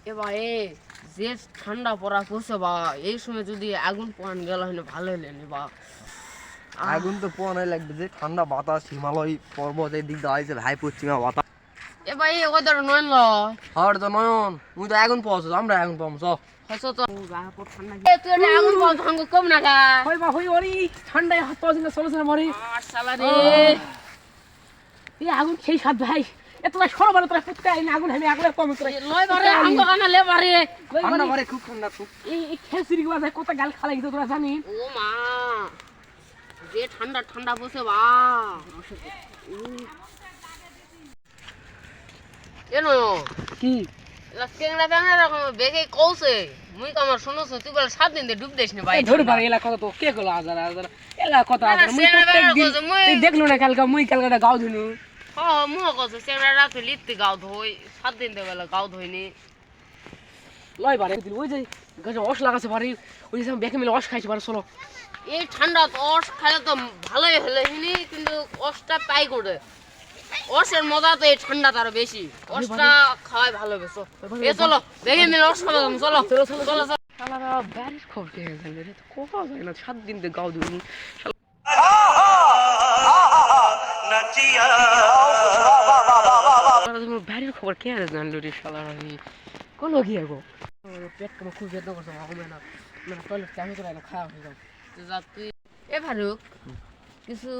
এবারে যে ঠান্ডা পড়া পড়ছে বা এই সময় যদি আগুন পোহান গেল হলে ভালো হলেন বা আগুন তো পোয়ানোই লাগবে, যে ঠান্ডা বাতাস হিমালয় পর্বতের দিক দিয়ে আইছে ভাই, পশ্চিমা বাতাস। এবার এই ওদের নয় আর তো নয়ন তুই তো আগুন পাওয়াছ, আমরা আগুন পাবো চ। হয়তো তো ঠান্ডা তুই এটা আগুন পাওয়া ভাঙ্গ কম না গা হই বা হই ওরি ঠান্ডায় হাত পাওয়া না চলেছে মরি। আর শালা রে এই আগুন সেই সাত ভাই এতটা সরবার তোরা পুতকা এই আগুন আমি আগলে কম তোরা লয় বারে হাঙ্গ কানা লে বারে ঠান্ডা মারে, খুব ঠান্ডা খুব। এই খেসিরি বাজে কত গাল খালাই গেছে তোরা জানি। ও মা যে ঠান্ডা ঠান্ডা বসে বা এনো কি কেংরা কেংরা রকম বেগে কৌছে মুই কামার শুনছ তুই বলে 7 দিন দে ডুব দেশ নি ভাই ধরে পারে এলা কথা তো কে কল আজার আজার এলা কথা আজার মুই প্রত্যেক দিন তুই দেখলো না কালকা মুই কালকাটা গাও ধুনু। হ্যাঁ মু কছে কেংরা রাতে লিত্তি গাও ধই 7 দিন দে বেলা গাও ধইনি লয় বারে দিল ওই যে গাছে অস লাগাছে বাড়ি ওই যে বেকে মিলে অস খাইছে বারে চলো। এই ঠান্ডা অস খাইলে তো ভালোই হলে হিনি কিন্তু অসটা পাই করে অসের মজা তো এই ঠান্ডা তার বেশি অসটা খাওয়াই ভালো বেশো এ চলো দেখে মিলে অস খাওয়া চলো চলো চলো চলো শালারা বাড়ির খবর কে জানে রে কোথাও যায় না 7 দিন দে গাও ধুনু বাড়ির খবর কে জানলো রে শালারা কোন কি গো পেট কম খুব বেদনা করছে হবে না না টয়লেট চাই করে না খাওয়া হয়ে যাও তো যা তুই এ ফারুক কিছু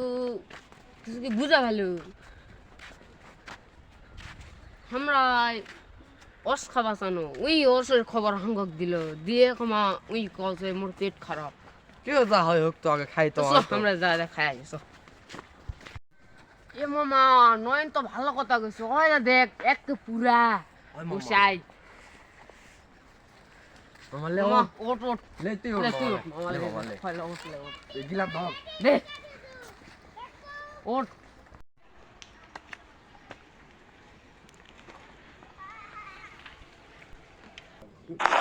কিছু কি বুঝা ভালো আমরা অস খাবা জানো ওই অসের খবর হাঙ্গক দিল দিয়ে কমা ওই কলছে মোর পেট খারাপ কেউ যা হয় হোক তো আগে খাই তো। আমরা যা যা খাই আসো এ মামা নয়ন তো ভালো কথা কইছো হয় না দেখ এক তো পুরা বসাই আমার লে মামা ওট ওট লে তুই লে তুই ওঠ মামা লে মামা লে ফাইল ওট লে ওট গিলাম ধর দে ওট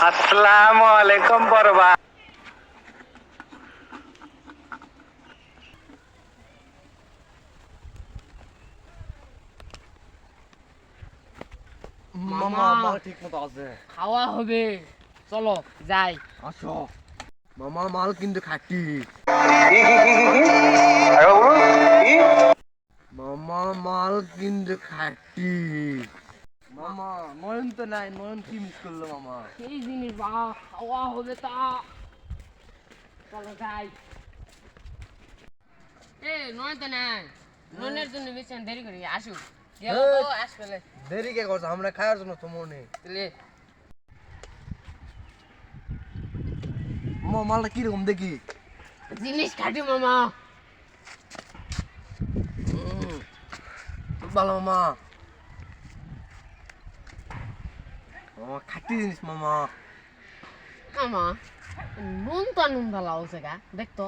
আসসালামু আলাইকুম বরবা। মামা মাল ঠিক মতো আছে। খাওয়া হবে চলো যাই আসো মামা, মাল কিন্তু খাটি। মামা মাল কিন্তু খাটি। মামা নয়ন তো নাই, নয়ন কি মিস করলো মামা? সেই জিনিস বা খাওয়া হবে তা চলো যাই এ নয় তো নাই ননের জন্য বেশি দেরি করি আসুক গেল তো আসলে দেরি কে করছে, আমরা খাওয়ার জন্য তো মনে। তাহলে মামা মালটা কিরকম দেখি? জিনিস খাটি মামা খুব ভালো মামা। মামা খাটি জিনিস মামা। মামা নুন ভালো হচ্ছে গা দেখতো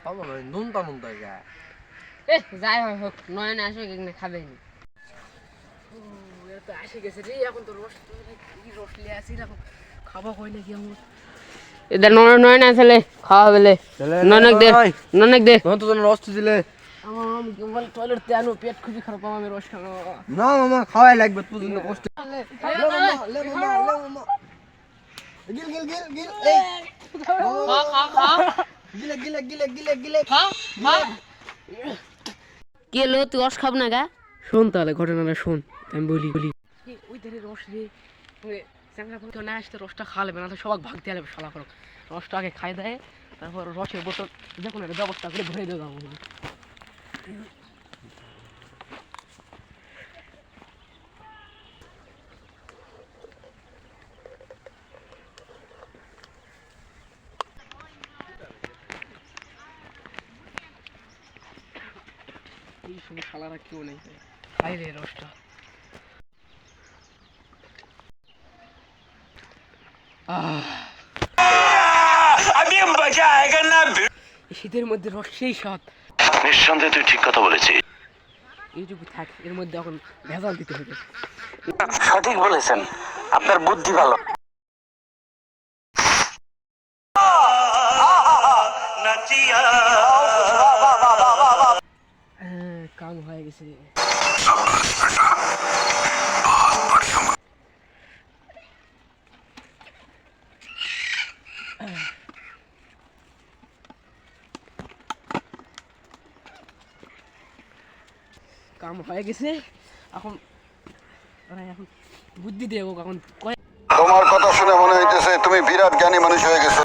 বাবা ভাই নুন তা নুন তাই গা। এ যাই হয় হোক নয় না আসুক এখানে খাবে নি তো আসে গেছে রে এখন তো রস কি রস লিয়ে আসি এখন খাওয়া হয় নাকি আমার এদের নয় না ছেলে খাওয়া হবে ননেক দে ননেক দে নয়ন তো যেন রস দিলে। আমার আমি কেবল টয়লেট তে আনো পেট খুবই খারাপ আমি রস খাবো না মামা খাওয়াই লাগবে, তুই জন্য কষ্ট। লে মামা লে মামা গিল গিল গিল গিল এই খা খা খা গিলে গিলে গিলে গিলে গিলে খা খা কে লো তুই অস খাব না গা শোন তাহলে ঘটনাটা শোন আমি বলি ওই ধারে রস রে চ্যাংড়া তো না আসতে রসটা খাওয়ালে না তো সবাই ভাগ দিয়ে যাবে শালা করো রসটা আগে খাই দেয় তারপর রসের বোতল দেখুন একটা ব্যবস্থা করে ভরে দেবো আমি এই সময় শালারা কেউ নেই খাই রে রসটা শীতের মধ্যে রস সেই স্বাদ। নিঃসন্দেহে তুই ঠিক কথা বলেছিস। এইটুকু থাক এর মধ্যে এখন ভেজাল দিতে হবে। সঠিক বলেছেন, আপনার বুদ্ধি ভালো। কাম হয়ে গেছে। কাম হয়ে গেছে, এখন এখন বুদ্ধি দেবো এখন তোমার কথা শুনে মনে হইতেছে তুমি বিরাট জ্ঞানী মানুষ হয়ে গেছো।